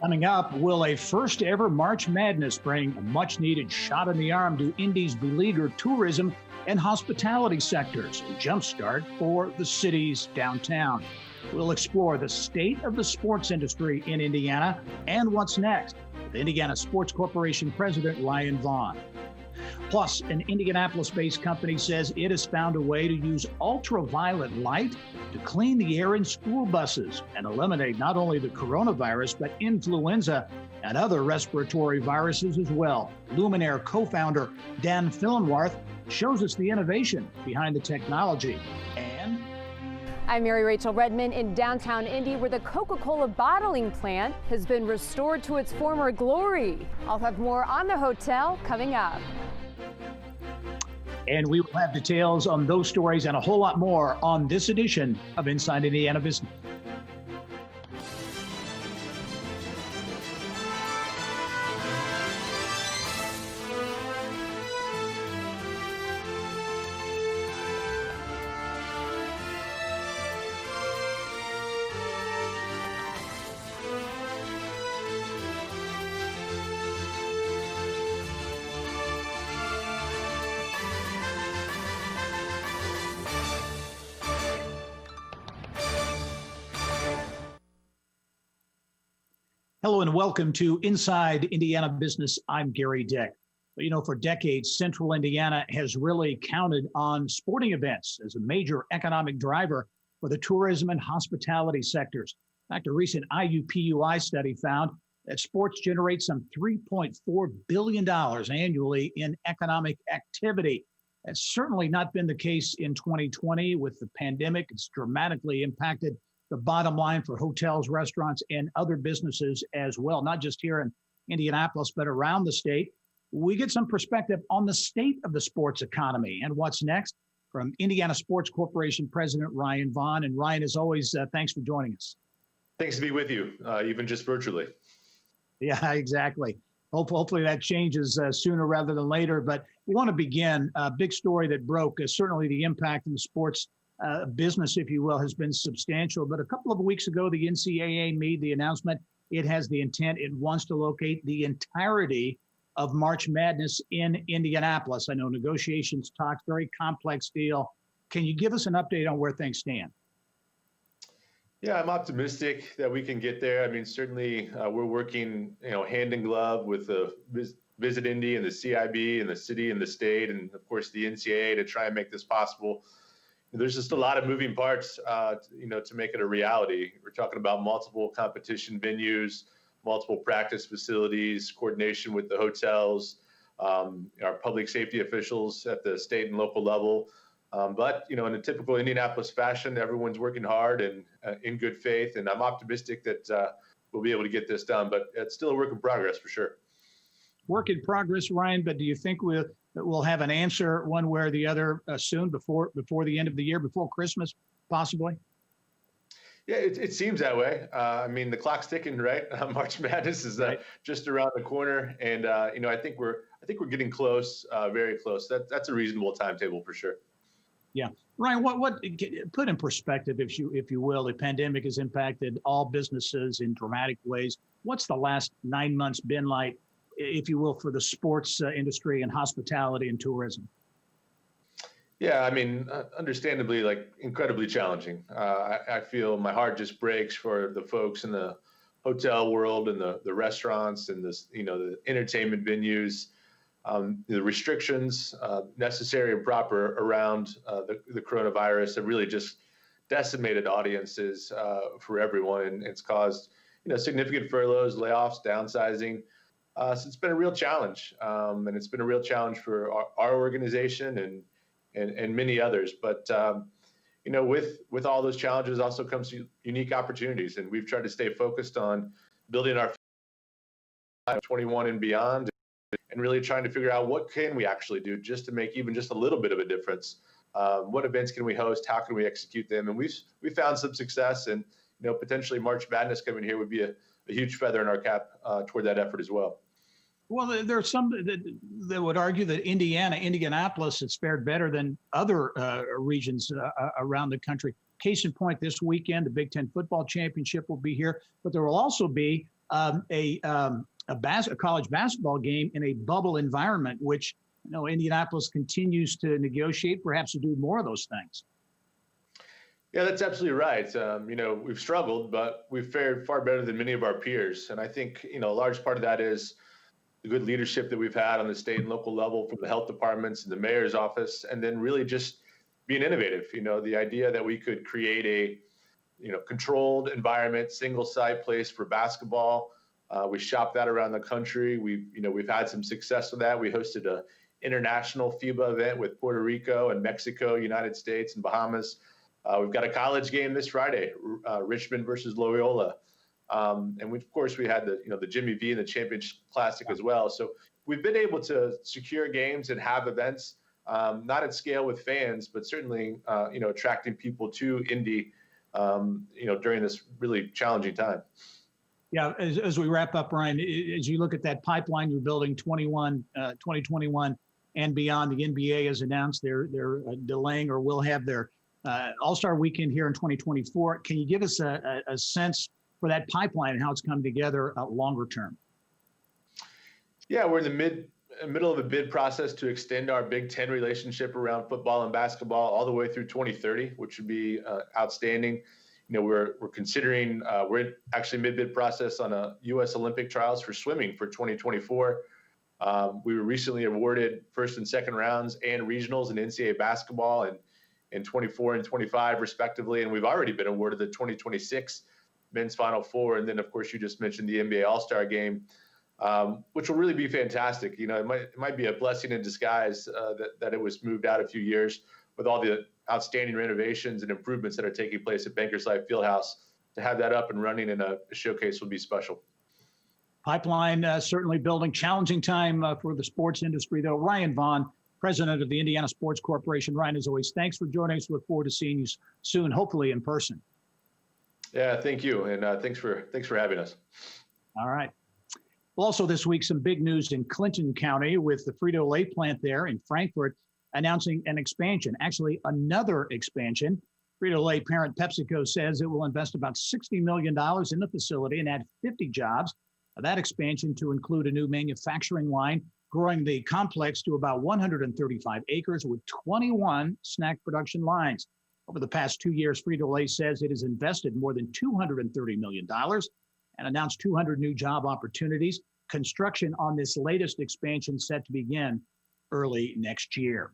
Coming up, will a first ever March Madness bring a much needed shot in the arm to Indy's beleaguered tourism and hospitality sectors, a jumpstart for the city's downtown? We'll explore the state of the sports industry in Indiana and what's next with Indiana Sports Corporation President Ryan Vaughn. Plus, an Indianapolis-based company says it has found a way to use ultraviolet light to clean the air in school buses and eliminate not only the coronavirus, but influenza and other respiratory viruses as well. Luminaire co-founder Dan Fillenwarth shows us the innovation behind the technology. And I'm Mary Rachel Redmond in downtown Indy, where the Coca-Cola bottling plant has been restored to its former glory. I'll have more on the hotel coming up. And we will have details on those stories and a whole lot more on this edition of Inside Indiana Business. Hello and welcome to Inside Indiana Business. I'm Gary Dick. You know, for decades, Central Indiana has really counted on sporting events as a major economic driver for the tourism and hospitality sectors. In fact, a recent IUPUI study found that sports generate some $3.4 billion annually in economic activity. That's certainly not been the case in 2020 with the pandemic. It's dramatically impacted the bottom line for hotels, restaurants, and other businesses as well, not just here in Indianapolis, but around the state. We get some perspective on the state of the sports economy and what's next from Indiana Sports Corporation President Ryan Vaughn. And Ryan, as always, thanks for joining us. Thanks to be with you, even just virtually. Yeah, exactly. Hopefully that changes sooner rather than later. But we want to begin. A big story that broke is certainly the impact in the sports business, if you will, has been substantial. But a couple of weeks ago, the NCAA made the announcement. It has the intent. It wants to locate the entirety of March Madness in Indianapolis. I know negotiations, talks, very complex deal. Can you give us an update on where things stand? Yeah, I'm optimistic that we can get there. I mean, certainly we're working, hand in glove with the Visit Indy and the CIB and the city and the state, and of course the NCAA to try and make this possible. There's just a lot of moving parts, to make it a reality. We're talking about multiple competition venues, multiple practice facilities, coordination with the hotels, our public safety officials at the state and local level. But in a typical Indianapolis fashion, everyone's working hard and in good faith. And I'm optimistic that we'll be able to get this done. But it's still a work in progress for sure. Work in progress, Ryan. But do you think we'll have an answer one way or the other soon, before the end of the year, before Christmas, possibly? Yeah, it seems that way. I mean, the clock's ticking, right? March Madness is just around the corner, and I think we're getting close, very close. That's a reasonable timetable for sure. Yeah, Ryan, what put in perspective, if you will, the pandemic has impacted all businesses in dramatic ways. What's the last 9 months been like, if you will, for the sports industry and hospitality and tourism? Yeah, I mean, understandably, incredibly challenging. I feel my heart just breaks for the folks in the hotel world and the restaurants and the entertainment venues. The restrictions necessary and proper around the coronavirus have really just decimated audiences for everyone, and it's caused significant furloughs, layoffs, downsizing. So it's been a real challenge, and it's been a real challenge for our organization and many others. But with all those challenges also comes unique opportunities, and we've tried to stay focused on building our 21 and beyond, and really trying to figure out what can we actually do just to make even just a little bit of a difference. What events can we host? How can we execute them? And we found some success, and potentially March Madness coming here would be a huge feather in our cap toward that effort as well. Well, there are some that would argue that Indianapolis has fared better than other regions around the country. Case in point, this weekend, the Big Ten football championship will be here, but there will also be a college basketball game in a bubble environment, which Indianapolis continues to negotiate, perhaps to do more of those things. Yeah, that's absolutely right. We've struggled, but we've fared far better than many of our peers. And I think, a large part of that is the good leadership that we've had on the state and local level from the health departments and the mayor's office, and then really just being innovative. The idea that we could create a, controlled environment, single site place for basketball. We shopped that around the country. We've had some success with that. We hosted a international FIBA event with Puerto Rico and Mexico, United States and Bahamas. We've got a college game this Friday, Richmond versus Loyola. And of course, we had the Jimmy V and the Championship Classic as well. So we've been able to secure games and have events, not at scale with fans, but certainly, attracting people to Indy, during this really challenging time. Yeah, as we wrap up, Ryan, as you look at that pipeline you're building 2021 and beyond, the NBA has announced they're delaying or will have their All-Star Weekend here in 2024. Can you give us a sense for that pipeline and how it's come together longer term? Yeah, we're in the middle of a bid process to extend our Big Ten relationship around football and basketball all the way through 2030, which would be outstanding. We're considering, we're actually mid-bid process on a U.S. Olympic trials for swimming for 2024. We were recently awarded first and second rounds and regionals in NCAA basketball in 24 and 25 respectively. And we've already been awarded the 2026 men's Final Four. And then, of course, you just mentioned the NBA All-Star Game, which will really be fantastic. It might be a blessing in disguise that it was moved out a few years with all the outstanding renovations and improvements that are taking place at Bankers Life Fieldhouse. To have that up and running in a showcase will be special. Pipeline certainly building. Challenging time for the sports industry, though. Ryan Vaughn, president of the Indiana Sports Corporation. Ryan, as always, thanks for joining us. Look forward to seeing you soon, hopefully in person. Yeah, thank you, and thanks for having us. All right. Well, also this week, some big news in Clinton County with the FRITO-LAY plant there in Frankfort announcing an expansion, actually another expansion. FRITO-LAY parent PepsiCo says it will invest about $60 million in the facility and add 50 jobs. That expansion to include a new manufacturing line, growing the complex to about 135 acres with 21 snack production lines. Over the past 2 years, FRITO-LAY says it has invested more than $230 million and announced 200 new job opportunities. Construction on this latest expansion set to begin early next year.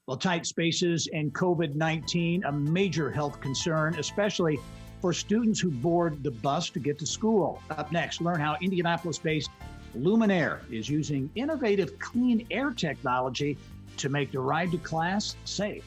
Well, tight spaces and COVID-19, a major health concern, especially for students who board the bus to get to school. Up next, learn how Indianapolis-based Luminaire is using innovative clean air technology to make the ride to class safe.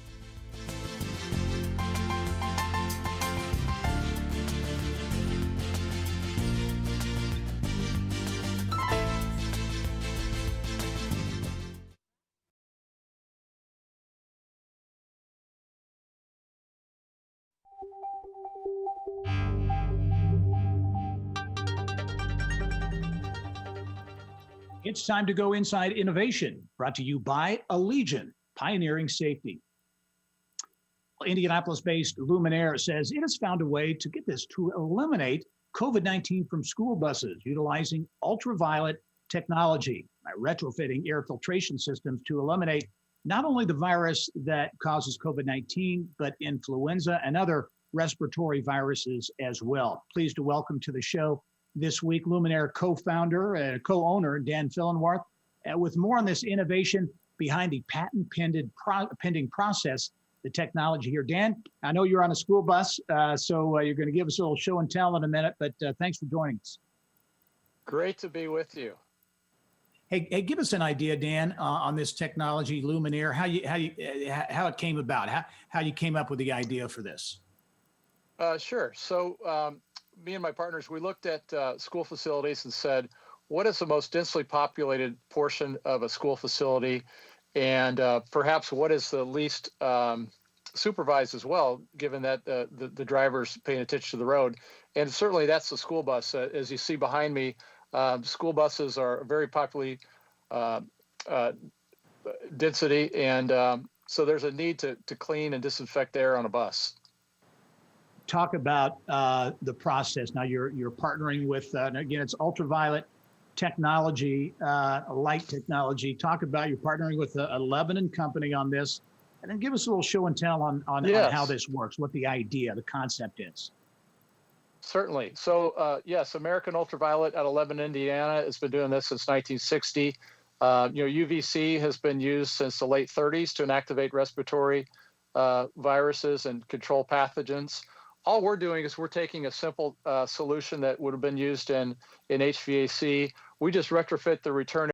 It's time to go inside innovation, brought to you by Allegiant, pioneering safety. Indianapolis-based Luminaire says it has found a way to get this to eliminate COVID-19 from school buses, utilizing ultraviolet technology by retrofitting air filtration systems to eliminate not only the virus that causes COVID-19, but influenza and other respiratory viruses as well. Pleased to welcome to the show this week Luminaire co-founder and co-owner Dan Fillenwarth, with more on this innovation behind the patent-pending process, the technology here. Dan, I know you're on a school bus, so you're going to give us a little show and tell in a minute, but thanks for joining us. Great to be with you. Hey, give us an idea, Dan, on this technology, Luminaire, how it came about, how you came up with the idea for this. Sure. So me and my partners, we looked at school facilities and said, what is the most densely populated portion of a school facility? And perhaps what is the least supervised as well, given that the driver's paying attention to the road. And certainly that's the school bus. As you see behind me, school buses are very popularly density. And so there's a need to clean and disinfect the air on a bus. talk about the process. Now you're partnering with, and again, it's ultraviolet technology, light technology. Talk about you're partnering with a Lebanon company on this, and then give us a little show and tell on Yes. how this works, what the idea, the concept is. Certainly. So, yes, American Ultraviolet out of Lebanon, Indiana, has been doing this since 1960. UVC has been used since the late 30s to inactivate respiratory viruses and control pathogens. All we're doing is we're taking a simple solution that would have been used in HVAC. We just retrofit the return